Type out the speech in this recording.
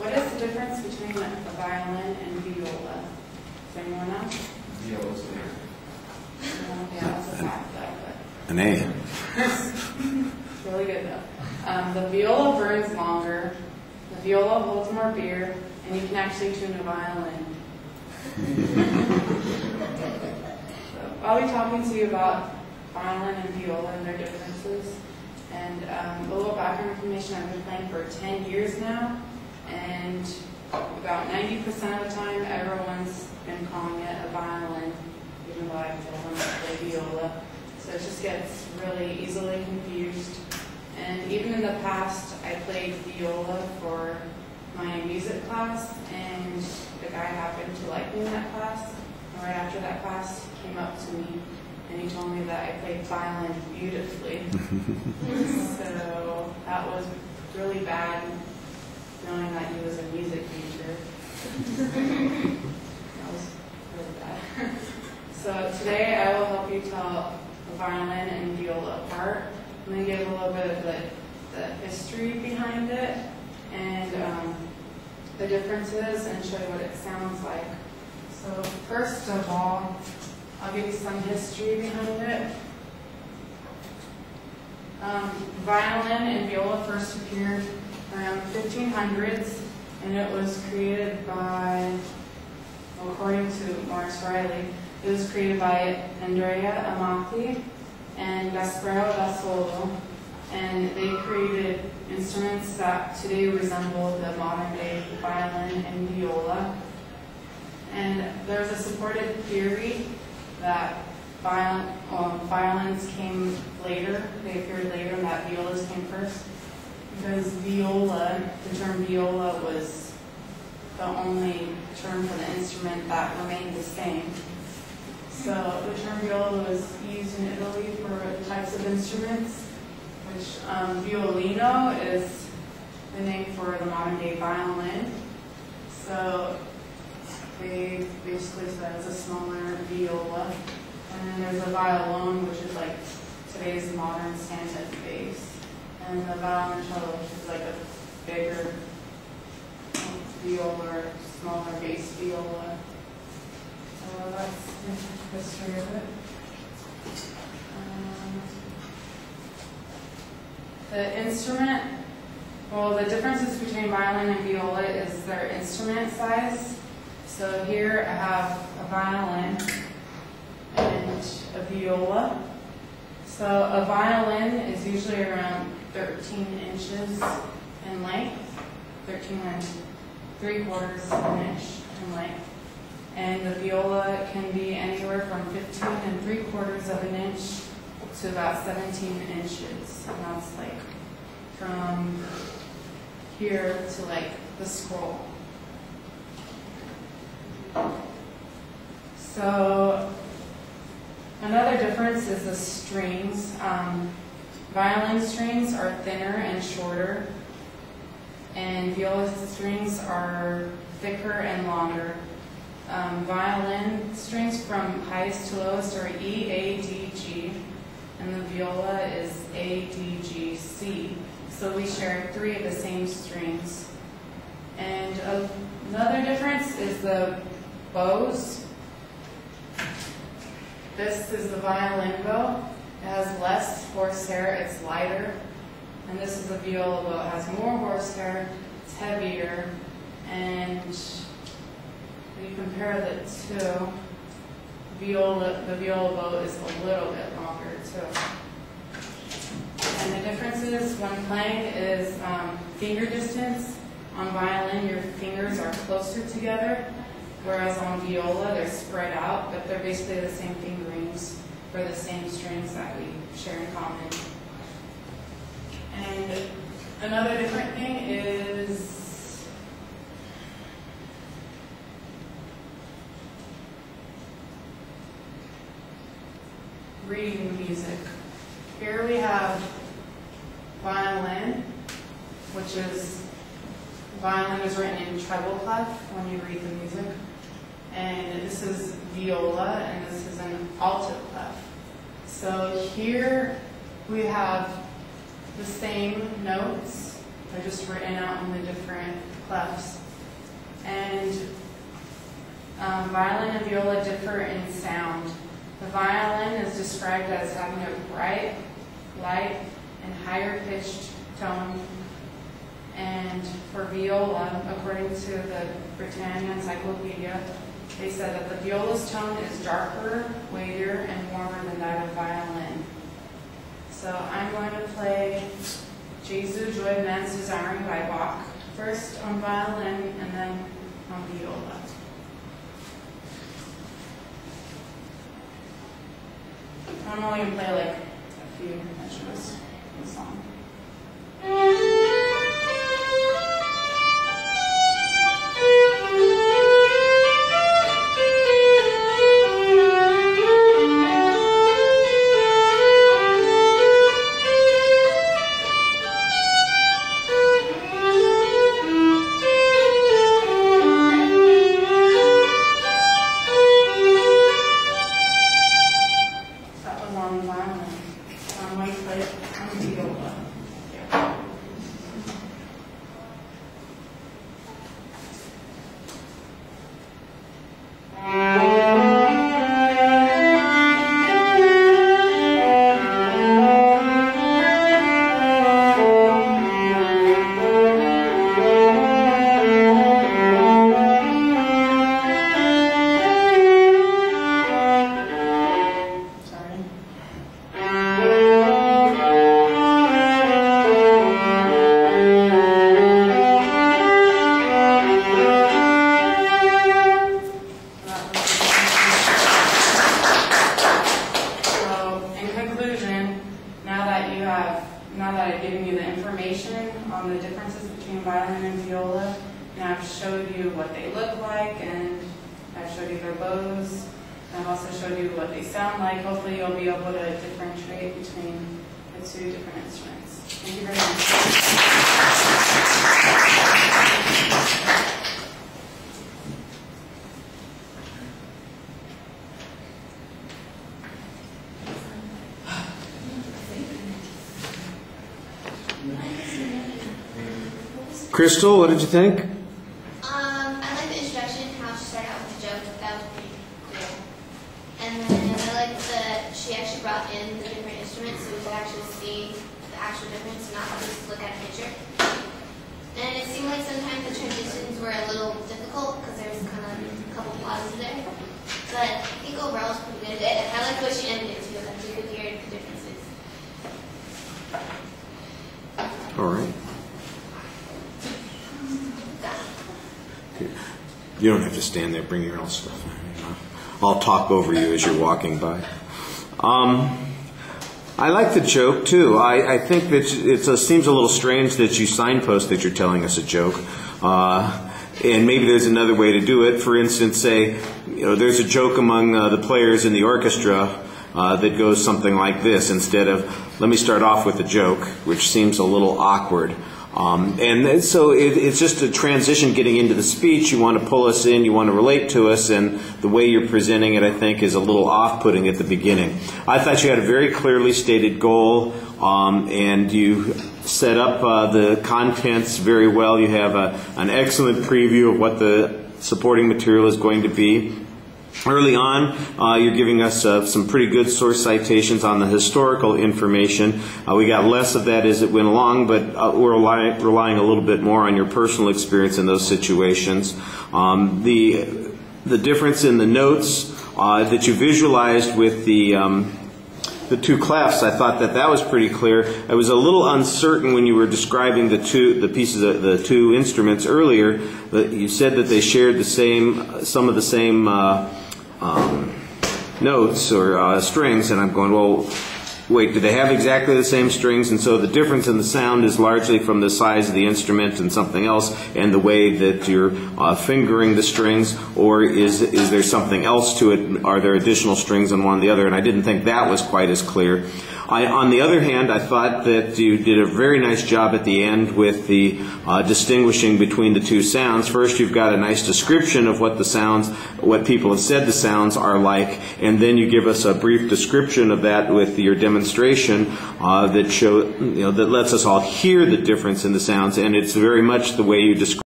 What is the difference between a violin and viola? Does anyone know? Viola's there. Yeah, that's a fact though. An A. It's really good though. The viola burns longer, the viola holds more beer, and you can actually tune a violin. So I'll be talking to you about violin and viola and their differences. And a little background information, I've been playing for 10 years now, and about 90% of the time everyone's been calling it a violin, even though I've told them to play viola. So it just gets really easily confused. And even in the past, I played viola for my music class, and the guy happened to like me in that class. And right after that class, he came up to me and he told me that I played violin beautifully. So that was really bad, knowing that he was a music teacher. That was really bad. So today I will help you tell the violin and viola apart. I'm going to give a little bit of the history behind it and the differences and show you what it sounds like. So first of all, I'll give you some history behind it. Violin and viola first appeared around 1500s, and it was created by, according to Morris Riley, it was created by Andrea Amati and Gasparo da Solo, and they created instruments that today resemble the modern-day violin and viola. And there's a supported theory that violins came later, they appeared later, and that violas came first, because viola, the term viola was the only term for the instrument that remained the same. So the term viola was used in Italy for types of instruments, which violino is the name for the modern day violin. So they basically said it's a smaller viola. And then there's a violon, which is like today's modern standard bass. And the violoncello, which is like a bigger viola or smaller bass viola. So that's the history of it. The instrument, well, the differences between violin and viola is their instrument size. So here I have a violin and a viola. So a violin is usually around 13 inches in length, 13 3/4 inch in length. And the viola can be anywhere from 15 3/4 inch to about 17 inches. And that's like from here to like the scroll. So another difference is the strings. Violin strings are thinner and shorter, and viola strings are thicker and longer. Violin strings from highest to lowest are E, A, D, G, and the viola is A, D, G, C. So we share 3 of the same strings. And another difference is the bows. This is the violin bow. It has less horsehair, it's lighter. And this is the viola bow. It has more horsehair, it's heavier, and when you compare the two, the viola bow is a little bit longer too. And the differences when playing is finger distance. On violin, your fingers are closer together, whereas on viola, they're spread out, but they're basically the same fingerings for the same strings that we share in common. And another different thing is reading music. Here we have violin, which is violin is written in treble clef when you read the music. And this is viola, and this is an alto clef. So here we have the same notes. They're just written out in the different clefs. And violin and viola differ in sound. The violin is described as having a bright, light, and higher pitched tone. And for viola, according to the Britannia Encyclopedia, they said that the viola's tone is darker, weightier, and warmer than that of violin. So I'm going to play Jesu Joy Man's Desiring by Bach, first on violin and then on viola. I'm only going to play like a few measures in the song. Now that I've given you the information on the differences between violin and viola, and I've showed you what they look like, and I've showed you their bows, and I've also showed you what they sound like, hopefully you'll be able to differentiate between the two different instruments. Thank you very much. Crystal, what did you think? I like the introduction, how she started out with the joke. That was pretty cool. And then I like that she actually brought in the different instruments so we could actually see the actual difference, not just look at a picture. And it seemed like sometimes the transitions were a little difficult because there was kind of a couple pauses there. But I think overall it's pretty good. And I like what she ended it too, that you could hear the differences. All right. You don't have to stand there, bring your own stuff. I'll talk over you as you're walking by. I like the joke too. I think that it seems a little strange that you signpost that you're telling us a joke. And maybe there's another way to do it. For instance, say, there's a joke among the players in the orchestra that goes something like this instead of, let me start off with a joke, which seems a little awkward. And so it's just a transition getting into the speech. You want to pull us in, you want to relate to us, and the way you're presenting it, I think, is a little off-putting at the beginning. I thought you had a very clearly stated goal, and you set up the contents very well. You have an excellent preview of what the supporting material is going to be. Early on, you're giving us some pretty good source citations on the historical information. We got less of that as it went along, but we're relying a little bit more on your personal experience in those situations. The difference in the notes that you visualized with the two clefs, I thought that was pretty clear. I was a little uncertain when you were describing the pieces of the two instruments earlier. You said that they shared some of the same notes or strings, and I'm going, well, wait, do they have exactly the same strings? And so the difference in the sound is largely from the size of the instrument and something else, and the way that you're fingering the strings, or is there something else to it? Are there additional strings on one or the other? And I didn't think that was quite as clear. On the other hand, I thought that you did a very nice job at the end with the distinguishing between the two sounds. First, you've got a nice description of what what people have said the sounds are like, and then you give us a brief description of that with your demonstration that lets us all hear the difference in the sounds, and it's very much the way you describe